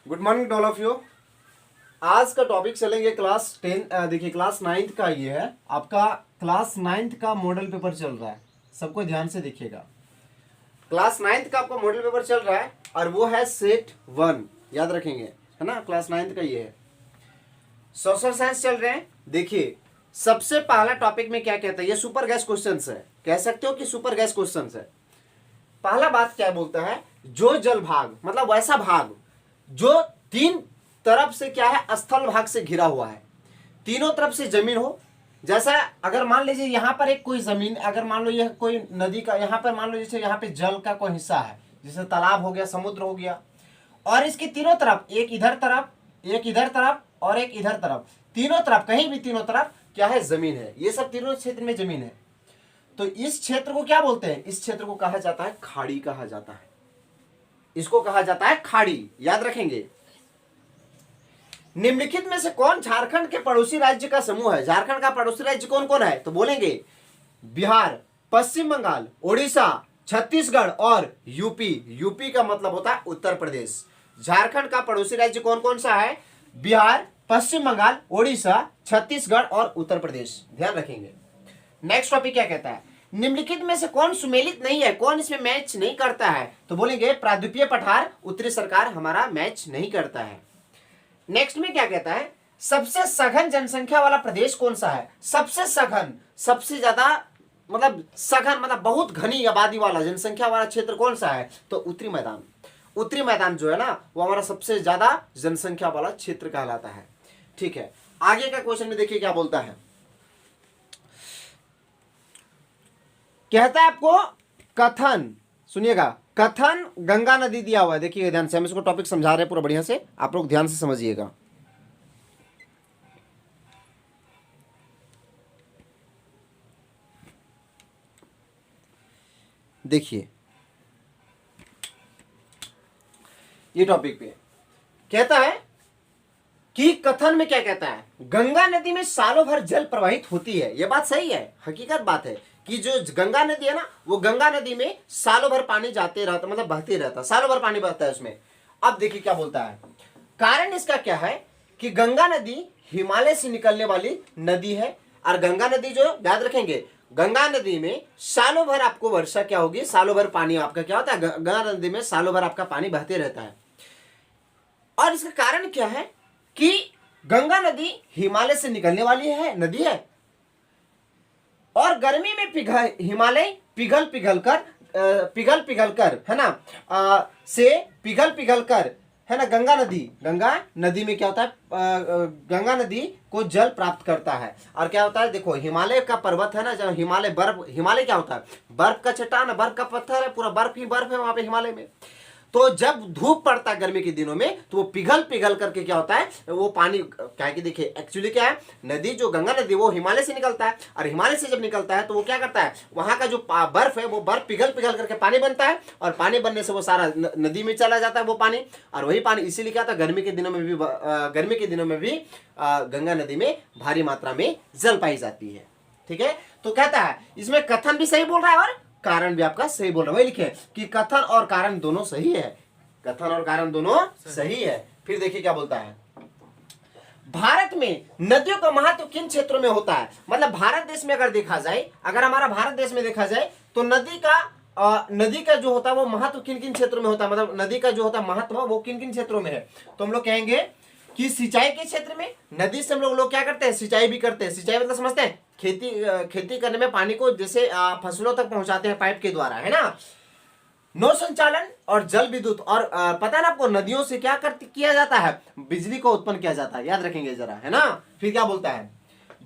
Good morning all of you. आज का topic चलेंगे क्लास 10। देखिए क्लास 9th का ये है, आपका क्लास 9th का मॉडल पेपर चल रहा है। सबको ध्यान से देखिएगा, क्लास 9th का आपका मॉडल पेपर चल रहा है और वो है सेट 1, याद रखेंगे, है ना। क्लास 9th का ये है, सोशल साइंस चल रहे हैं। देखिए सबसे पहला टॉपिक में क्या कहता है, ये सुपर गैस क्वेश्चन है, कह सकते हो कि सुपर गैस क्वेश्चन है। पहला बात क्या बोलता है, जो जल भाग मतलब वैसा भाग जो तीन तरफ से क्या है, स्थल भाग से घिरा हुआ है, तीनों तरफ से जमीन हो। जैसा अगर मान लीजिए यहाँ पर एक कोई जमीन, अगर मान लो यह कोई नदी का, यहाँ पर मान लो जैसे यहाँ पे जल का कोई हिस्सा है, जैसे तालाब हो गया, समुद्र हो गया, और इसकी तीनों तरफ, एक इधर तरफ, एक इधर तरफ और एक इधर तरफ, तीनों तरफ, कहीं भी तीनों तरफ क्या है, जमीन है। ये सब तीनों क्षेत्र में जमीन है। तो इस क्षेत्र को क्या बोलते हैं, इस क्षेत्र को कहा जाता है खाड़ी कहा जाता है। इसको कहा जाता है खाड़ी, याद रखेंगे। निम्नलिखित में से कौन झारखंड के पड़ोसी राज्य का समूह है। झारखंड का पड़ोसी राज्य कौन कौन है, तो बोलेंगे बिहार, पश्चिम बंगाल, उड़ीसा, छत्तीसगढ़ और यूपी। यूपी का मतलब होता है उत्तर प्रदेश। झारखंड का पड़ोसी राज्य कौन कौन सा है, बिहार, पश्चिम बंगाल, उड़ीसा, छत्तीसगढ़ और उत्तर प्रदेश, ध्यान रखेंगे। नेक्स्ट टॉपिक क्या कहता है, निम्नलिखित में से कौन सुमेलित नहीं है, कौन इसमें मैच नहीं करता है, तो बोलेंगे प्रायद्वीपीय पठार, उत्तरी सरकार हमारा मैच नहीं करता है। नेक्स्ट में क्या कहता है, सबसे सघन जनसंख्या वाला प्रदेश कौन सा है। सबसे सघन, सबसे ज्यादा मतलब सघन मतलब बहुत घनी आबादी वाला, जनसंख्या वाला क्षेत्र कौन सा है, तो उत्तरी मैदान। उत्तरी मैदान जो है ना, वो हमारा सबसे ज्यादा जनसंख्या वाला क्षेत्र कहलाता है। ठीक है, आगे का क्वेश्चन में देखिए क्या बोलता है, कहता है आपको कथन, सुनिएगा, कथन गंगा नदी दिया हुआ है। देखिए ध्यान से, हम इसको टॉपिक समझा रहे हैं पूरा बढ़िया से, आप लोग ध्यान से समझिएगा। देखिए ये टॉपिक पे कहता है कि कथन में क्या कहता है, गंगा नदी में सालों भर जल प्रवाहित होती है। ये बात सही है, हकीकत बात है कि जो गंगा नदी है ना, वो गंगा नदी में सालों भर पानी जाते रहता, मतलब बहते रहता, सालों भर पानी बहता है उसमें। अब देखिए क्या बोलता है, कारण इसका क्या है कि गंगा नदी हिमालय से निकलने वाली नदी है, और गंगा नदी जो, याद रखेंगे, गंगा नदी में सालों भर आपको वर्षा क्या होगी, सालों भर पानी आपका क्या होता है, गंगा नदी में सालों भर आपका पानी बहते रहता है। और इसका कारण क्या है कि गंगा नदी हिमालय से निकलने वाली है, नदी है, और गर्मी में हिमालय पिघल पिघल कर है ना, से पिघल कर है ना, गंगा नदी में क्या होता है, गंगा नदी को जल प्राप्त करता है। और क्या होता है, देखो हिमालय का पर्वत है ना, जब हिमालय बर्फ, हिमालय क्या होता है, बर्फ का चट्टान, बर्फ का पत्थर है, पूरा बर्फ ही बर्फ है वहां पे हिमालय में। तो जब धूप पड़ता है गर्मी के दिनों में, तो वो पिघल करके क्या होता है, वो पानी, क्या कि देखिए एक्चुअली क्या है, नदी जो गंगा नदी वो हिमालय से निकलता है, और हिमालय से जब निकलता है तो वो क्या करता है, वहां का जो बर्फ है वो बर्फ पिघल करके पानी बनता है, और पानी बनने से वो सारा नदी में चला जाता है वो पानी। और वही पानी इसीलिए क्या था, गर्मी के दिनों में भी गंगा नदी में भारी मात्रा में जल पाई जाती है। ठीक है, तो कहता है इसमें कथन भी सही बोल रहा है और कारण भी आपका सही बोल रहा है। वही लिखे कि कथन और कारण दोनों सही है, कथन और कारण दोनों सही है। फिर देखिए क्या बोलता है, भारत में नदियों का महत्व किन क्षेत्रों में होता है। मतलब भारत देश में अगर देखा जाए, अगर हमारा भारत देश में देखा जाए, तो नदी का जो होता है वो महत्व किन किन क्षेत्रों में होता है, मतलब नदी का जो होता है महत्व वो किन किन क्षेत्रों में है। तो हम लोग कहेंगे कि सिंचाई के क्षेत्र में, नदी से हम लोग क्या करते हैं, सिंचाई भी करते हैं। सिंचाई मतलब समझते हैं, खेती करने में पानी को जैसे फसलों तक पहुंचाते हैं पाइप के द्वारा, है ना। नौ संचालन और जल विद्युत, और पता है ना आपको, नदियों से क्या किया जाता है, बिजली को उत्पन्न किया जाता है, याद रखेंगे जरा, है ना। फिर क्या बोलता है,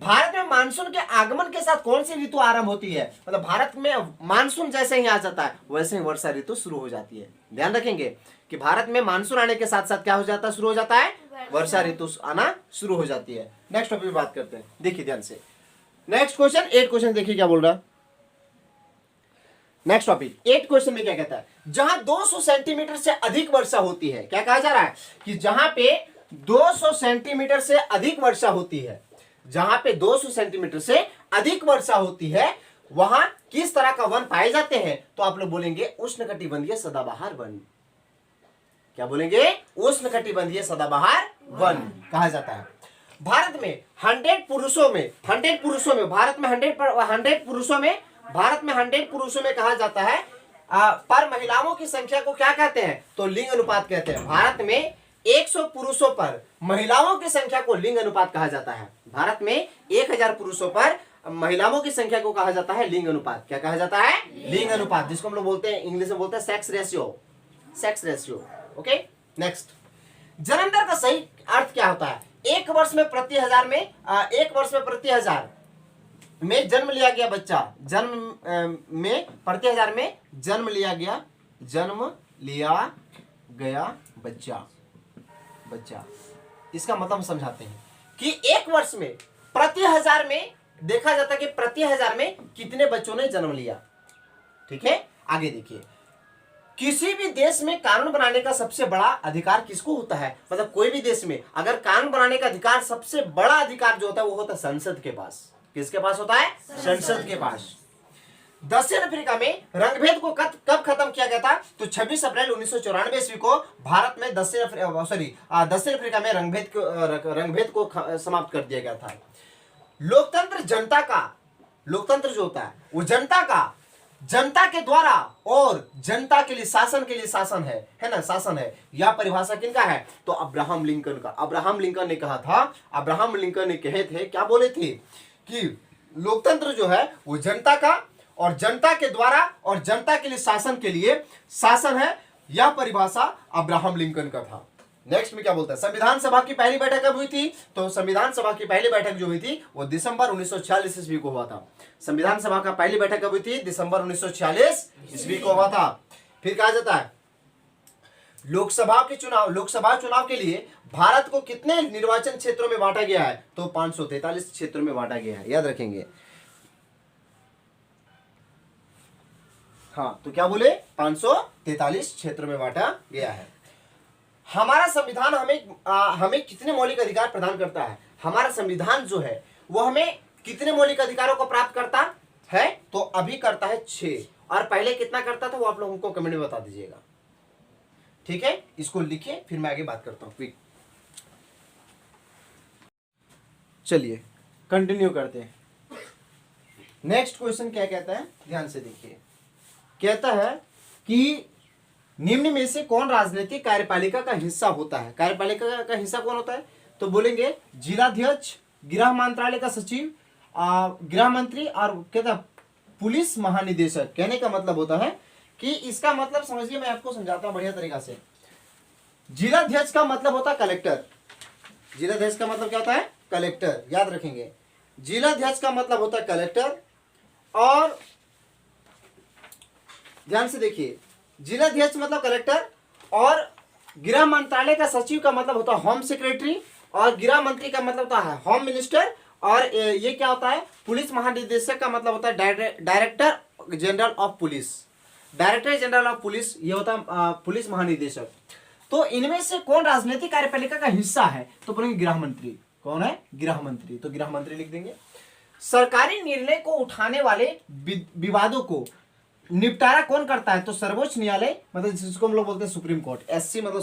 भारत में मानसून के आगमन के साथ कौन सी ऋतु आरंभ होती है। मतलब भारत में मानसून जैसे ही आ जाता है वैसे ही वर्षा ऋतु शुरू हो जाती है। ध्यान रखेंगे कि भारत में मानसून आने के साथ साथ क्या हो जाता है, शुरू हो जाता है, वर्षा ऋतु आना शुरू हो जाती है। नेक्स्ट टॉपिक पे बात करते हैं, देखिए ध्यान से। नेक्स्ट क्वेश्चन 8 क्वेश्चन देखिए क्या बोल रहा है। नेक्स्ट टॉपिक 8 क्वेश्चन में क्या कहता है, जहां 200 सेंटीमीटर से अधिक वर्षा होती है, क्या कहा जा रहा है कि जहां पे 200 सेंटीमीटर से अधिक वर्षा होती है, जहां पे 200 सेंटीमीटर से अधिक वर्षा होती है, वहां किस तरह का वन पाए जाते हैं। तो आप लोग बोलेंगे उष्णकटिबंधीय सदाबहार वन। क्या बोलेंगे, उष्णकटिबंधीय सदाबहार वन कहा जाता है। भारत में 100 पुरुषों में भारत में 100 पुरुषों में कहा जाता है पर महिलाओं की संख्या को क्या कहते हैं, तो लिंग अनुपात कहते हैं। भारत में 100 पुरुषों पर महिलाओं की संख्या को लिंग अनुपात कहा जाता है। भारत में 1000 पुरुषों पर महिलाओं की संख्या को कहा जाता है लिंग अनुपात। क्या कहा जाता है, लिंग अनुपात, जिसको हम लोग बोलते हैं, इंग्लिश में बोलते हैं सेक्स रेशियो। ओके, नेक्स्ट, जन्म दर का सही अर्थ क्या होता है। एक वर्ष में प्रति हजार में जन्म लिया गया बच्चा, प्रति हजार में जन्म लिया गया बच्चा। इसका मतलब हम समझाते हैं कि एक वर्ष में प्रति हजार में देखा जाता है कि प्रति हजार में कितने बच्चों ने जन्म लिया। ठीक है, आगे देखिए, किसी भी देश में कानून बनाने का सबसे बड़ा अधिकार किसको होता है, मतलब कोई भी देश में अगर कानून बनाने का अधिकार, सबसे बड़ा अधिकार जो होता है वो होता है संसद के पास। किसके पास होता है, संसद के पास। दक्षिण अफ्रीका में रंगभेद को कब खत्म किया गया था, तो 26 अप्रैल 1994 ईस्वी को भारत में दक्षिण अफ्रीका में रंगभेद को समाप्त कर दिया गया था। लोकतंत्र जो होता है वो जनता के द्वारा और जनता के लिए शासन है ना, शासन है। यह परिभाषा किनका है, तो अब्राहम लिंकन का। अब्राहम लिंकन ने कहा था, अब्राहम लिंकन ने कहे थे, क्या बोले थे कि लोकतंत्र जो है वो जनता का और जनता के द्वारा और जनता के लिए शासन है। यह परिभाषा अब्राहम लिंकन का था। नेक्स्ट में क्या बोलता है, संविधान सभा की पहली बैठक कब हुई थी, तो संविधान सभा की पहली बैठक जो हुई थी वो दिसंबर 1946 ईस्वी को हुआ था। संविधान सभा का पहली बैठक कब हुई थी, दिसंबर 1946 ईस्वी को हुआ था। फिर कहा जाता है लोकसभा चुनाव के लिए भारत को कितने निर्वाचन क्षेत्रों में बांटा गया है, तो 543 क्षेत्रों में बांटा गया है, याद रखेंगे। हाँ, तो क्या बोले, 543 क्षेत्रों में बांटा गया है। हमारा संविधान हमें कितने मौलिक अधिकार प्रदान करता है, हमारा संविधान जो है वो हमें कितने मौलिक अधिकारों को प्राप्त करता है, तो अभी करता है 6, और पहले कितना करता था वो आप लोगों को कमेंट में बता दीजिएगा। ठीक है, इसको लिखिए, फिर मैं आगे बात करता हूं। क्विक, चलिए कंटिन्यू करते हैं। नेक्स्ट क्वेश्चन क्या कहता है, ध्यान से देखिए। कहता है कि निम्न में से कौन राजनीतिक कार्यपालिका का हिस्सा होता है। कार्यपालिका का हिस्सा कौन होता है, तो बोलेंगे जिलाध्यक्ष, गृह मंत्रालय का सचिव, गृह मंत्री, और कहता पुलिस महानिदेशक। कहने का मतलब होता है कि इसका मतलब समझिए, मैं आपको समझाता हूं बढ़िया तरीका से। जिलाध्यक्ष का मतलब होता है कलेक्टर। जिलाध्यक्ष का मतलब क्या होता है, कलेक्टर, याद रखेंगे। जिलाध्यक्ष का मतलब होता है कलेक्टर, और ध्यान से देखिए, जिलाध्यक्ष मतलब कलेक्टर, और गृह मंत्रालय का सचिव का मतलब होता है होम सेक्रेटरी, और गृह मंत्री का मतलब होता है होम मिनिस्टर, और ये क्या होता है, पुलिस महानिदेशक का मतलब होता है director general of police. Director general of police ये होता है पुलिस महानिदेशक। तो इनमें से कौन राजनीतिक कार्यपालिका का हिस्सा है, तो बोलेंगे गृह मंत्री। कौन है, गृह मंत्री, तो गृह मंत्री लिख देंगे। सरकारी निर्णय को उठाने वाले विवादों को निपटारा कौन करता है, तो सर्वोच्च न्यायालय, मतलब जिसको हम लोग बोलते हैं सुप्रीम कोर्ट। एससी मतलब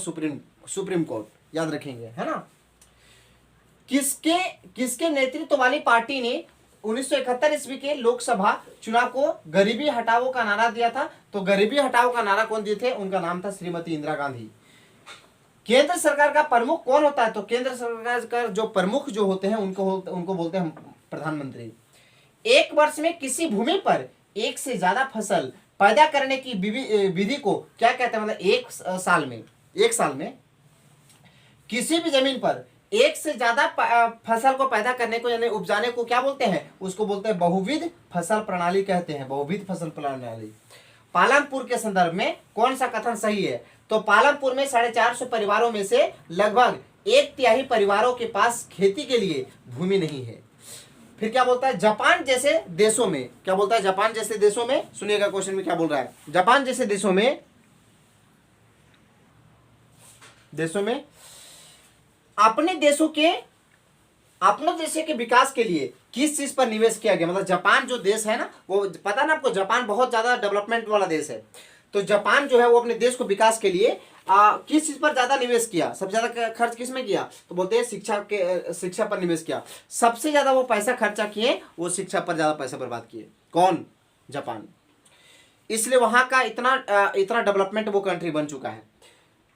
सुप्रीम कोर्ट, याद रखेंगे, है ना। किसके नेतृत्व वाली पार्टी ने 1971 ईस्वी के लोकसभा चुनाव को गरीबी हटाओ का नारा दिया था, तो गरीबी हटाओ का नारा कौन दिए थे, उनका नाम था श्रीमती इंदिरा गांधी। केंद्र सरकार का प्रमुख कौन होता है, तो केंद्र सरकार का जो प्रमुख जो होते हैं उनको बोलते हैं प्रधानमंत्री। एक वर्ष में किसी भूमि पर एक से ज्यादा फसल पैदा करने की विधि को क्या कहते हैं, मतलब एक साल में किसी भी जमीन पर एक से ज्यादा फसल को पैदा करने को यानी उपजाने को क्या बोलते हैं, उसको बोलते हैं बहुविध फसल प्रणाली कहते हैं, बहुविध फसल प्रणाली। पालमपुर के संदर्भ में कौन सा कथन सही है, तो पालमपुर में 450 परिवारों में से लगभग 1/3 परिवारों के पास खेती के लिए भूमि नहीं है। फिर क्या बोलता है, जापान जैसे देशों में, क्या बोलता है, जापान जैसे देशों में, सुनिएगा क्वेश्चन में क्या बोल रहा है, जापान जैसे देशों में अपने देशों के विकास के लिए किस चीज पर निवेश किया गया। मतलब जापान जो देश है ना, वो पता ना आपको, जापान बहुत ज्यादा डेवलपमेंट वाला देश है। तो जापान जो है वो अपने देश को विकास के लिए किस चीज पर ज्यादा निवेश किया, सबसे ज्यादा खर्च किस में किया, तो बोलते हैं शिक्षा पर निवेश किया। सबसे ज्यादा वो पैसा खर्चा किए, वो शिक्षा पर ज्यादा पैसा बर्बाद किए। कौन? जापान। इसलिए वहां का इतना डेवलपमेंट वो कंट्री बन चुका है।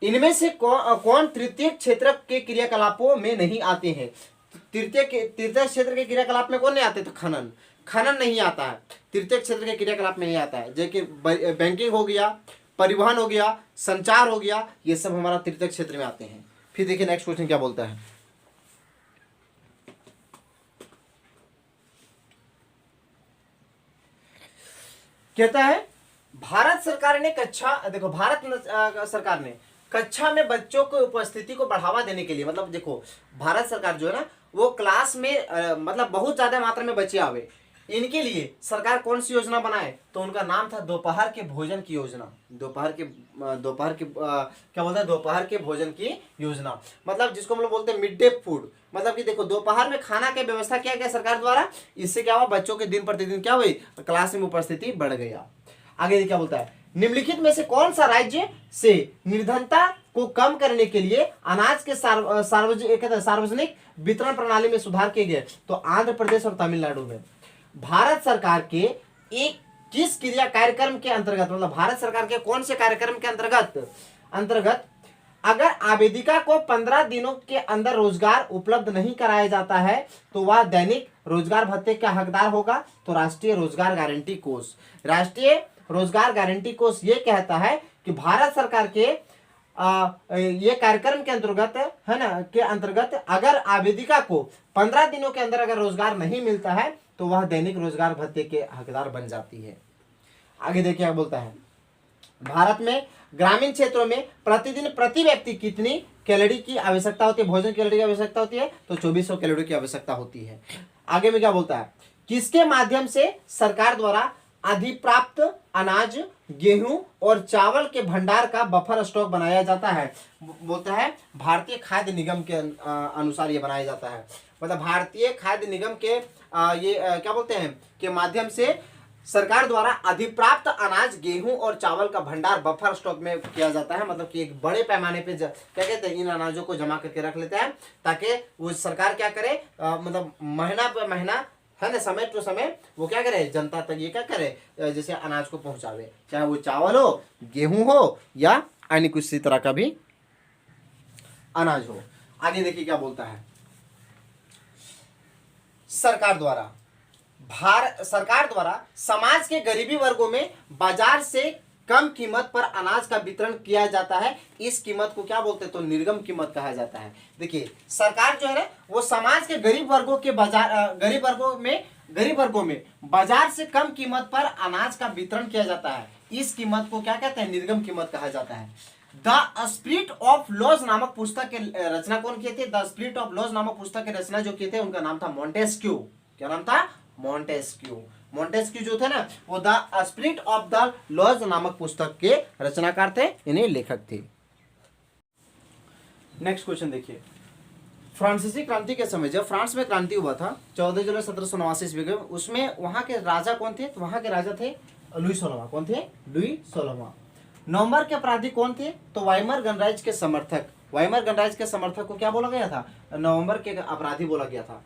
इनमें से कौन तृतीय क्षेत्र के क्रियाकलापों में नहीं आते हैं? तृतीय क्षेत्र के क्रियाकलाप में कौन नहीं आते? तो खनन नहीं आता है, तृतीय क्षेत्र के क्रियाकलाप में नहीं आता है। जैसे बैंकिंग हो गया, परिवहन हो गया, संचार हो गया, ये सब हमारा तृतीय क्षेत्र में आते हैं। फिर देखिए नेक्स्ट क्वेश्चन क्या बोलता है। कहता है भारत सरकार ने कक्षा में बच्चों की उपस्थिति को बढ़ावा देने के लिए, मतलब देखो भारत सरकार जो है ना वो क्लास में मतलब बहुत ज्यादा मात्रा में बच्चे आवे, इनके लिए सरकार कौन सी योजना बनाए? तो उनका नाम था दोपहर के भोजन की योजना। दोपहर के भोजन की योजना, मतलब जिसको हम लोग बोलते हैं मिड डे फूड। मतलब कि देखो दोपहर में खाना की व्यवस्था किया गया सरकार द्वारा, इससे क्या हुआ, बच्चों के दिन प्रतिदिन क्या हुई, क्लास में उपस्थिति बढ़ गया। आगे क्या बोलता है, निम्नलिखित में से कौन सा राज्य से निर्धनता को कम करने के लिए अनाज के सार्वजनिक वितरण प्रणाली में सुधार किए गए? तो आंध्र प्रदेश और तमिलनाडु में। भारत सरकार के एक किस क्रिया कार्यक्रम के अंतर्गत, मतलब भारत सरकार के कौन से कार्यक्रम के अंतर्गत अगर आवेदिका को 15 दिनों के अंदर रोजगार उपलब्ध नहीं कराया जाता है तो वह दैनिक रोजगार भत्ते का हकदार होगा? तो राष्ट्रीय रोजगार गारंटी कोष। राष्ट्रीय रोजगार गारंटी कोष ये कहता है कि भारत सरकार के ये कार्यक्रम के अंतर्गत है ना, के अंतर्गत अगर आवेदिका को 15 दिनों के अंदर अगर रोजगार नहीं मिलता है तो वह दैनिक रोजगार भत्ते के हकदार बन जाती है। आगे देखिए क्या बोलता है, भारत में ग्रामीण क्षेत्रों में प्रतिदिन प्रति व्यक्ति कितनी कैलोरी की आवश्यकता होती है, भोजन कैलोरी की आवश्यकता होती है? तो 2400 कैलोरी की आवश्यकता होती है। आगे में क्या बोलता है, किसके माध्यम से सरकार द्वारा अधिप्राप्त अनाज, गेहूं और चावल के भंडार का बफर स्टॉक बनाया जाता है? बोलता है भारतीय खाद्य निगम के अनुसार ये बनाया जाता है। मतलब भारतीय खाद्य निगम के क्या बोलते हैं के माध्यम से सरकार द्वारा अधिप्राप्त अनाज, गेहूं और चावल का भंडार बफर स्टॉक में किया जाता है। मतलब कि एक बड़े पैमाने पे क्या कहते हैं, इन अनाजों को जमा करके रख लेते हैं ताकि वो सरकार क्या करे, मतलब महीना पे महीना है ना, समय टू समय वो क्या करे, जनता तक ये क्या करे, जैसे अनाज को पहुंचावे, चाहे वो चावल हो, गेहूं हो या अन्य किसी तरह का भी अनाज हो। आगे देखिए क्या बोलता है, सरकार द्वारा समाज के गरीबी वर्गों में बाजार से कम कीमत पर अनाज का वितरण किया जाता है। इस कीमत को क्या बोलते हैं, तो निर्गम कीमत कहा जाता है। देखिए सरकार जो है ना वो समाज के गरीब वर्गों में बाजार से कम कीमत पर अनाज का वितरण किया जाता है। इस कीमत को क्या कहते हैं, निर्गम कीमत कहा जाता है। द स्पिरिट ऑफ लॉज नामक पुस्तक के रचना कौन किए थे? द स्पिरिट ऑफ लॉज नामक पुस्तक के रचना जो किए थे उनका नाम था मॉन्टेस्क्यू। क्या नाम था? मॉन्टेस्क्यू जो थे ना वो the spirit of the laws नामक पुस्तक के रचनाकार थे, इन्हें लेखक थे। नेक्स्ट क्वेश्चन देखिए, फ्रांसीसी क्रांति के समय जब फ्रांस में क्रांति हुआ था 14 जुलाई 1789 ईस्वी में, उसमें वहां के राजा कौन थे? तो वहां के राजा थे लुई 16वां। कौन थे? लुई 16वां। नवंबर के अपराधी कौन थे? तो वाइमर गणराज्य के समर्थक। वाइमर गणराज्य के समर्थक को क्या बोला गया था? नवंबर के अपराधी बोला गया था।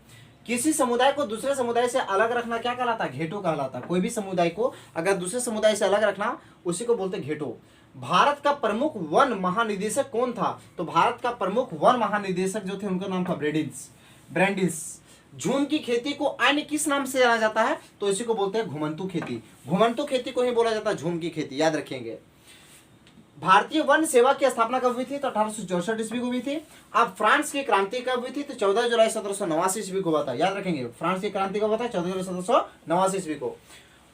किसी समुदाय को दूसरे समुदाय से अलग रखना क्या कहलाता? घेटो कहलाता। कोई भी समुदाय को अगर दूसरे समुदाय से अलग रखना उसी को बोलते घेटो। भारत का प्रमुख वन महानिदेशक कौन था? तो भारत का प्रमुख वन महानिदेशक जो थे उनका नाम था ब्रैंडिस। झूम की खेती को अन्य किस नाम से जाना जाता है? तो इसी को बोलते हैं घुमंतू खेती। घुमंतू खेती को ही बोला जाता है झूम की खेती, याद रखेंगे। भारतीय वन सेवा की स्थापना कब हुई थी? तो 1864 ईस्वी को हुई थी। अब फ्रांस की क्रांति कब हुई थी? तो 14 जुलाई 1789 ईस्वी को हुआ था, याद रखेंगे। फ्रांस की क्रांति कब हुआ था? 14 जुलाई 1789 ईस्वी को।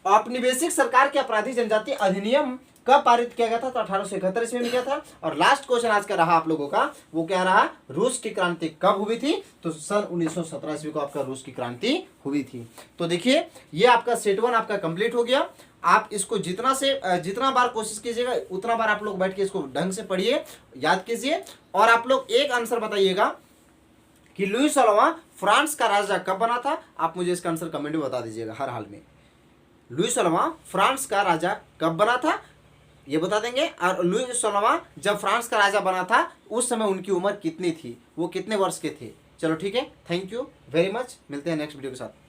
औपनिवेशिक सरकार के अपराधी जनजाति अधिनियम कब पारित किया गया था? तो 1871 ईस्वी में किया था। और लास्ट क्वेश्चन आज का रहा आप लोगों का, वो क्या रहा? रूस की क्रांति कब हुई थी? तो सन 1917 ईस्वी को आपका रूस की क्रांति हुई थी। तो देखिए ये आपका सेट 1 आपका कंप्लीट हो गया। आप इसको जितना बार कोशिश कीजिएगा उतना बार आप लोग बैठ के इसको ढंग से पढ़िए, याद कीजिए। और आप लोग एक आंसर बताइएगा कि लुई 16वां फ्रांस का राजा कब बना था? आप मुझे इसका आंसर कमेंट में बता दीजिएगा हर हाल में। लुई 16वां फ्रांस का राजा कब बना था? ये बता देंगे। और लुई 16वां जब फ्रांस का राजा बना था उस समय उनकी उम्र कितनी थी, वो कितने वर्ष के थे। चलो ठीक है, थैंक यू वेरी मच, मिलते हैं नेक्स्ट वीडियो के साथ।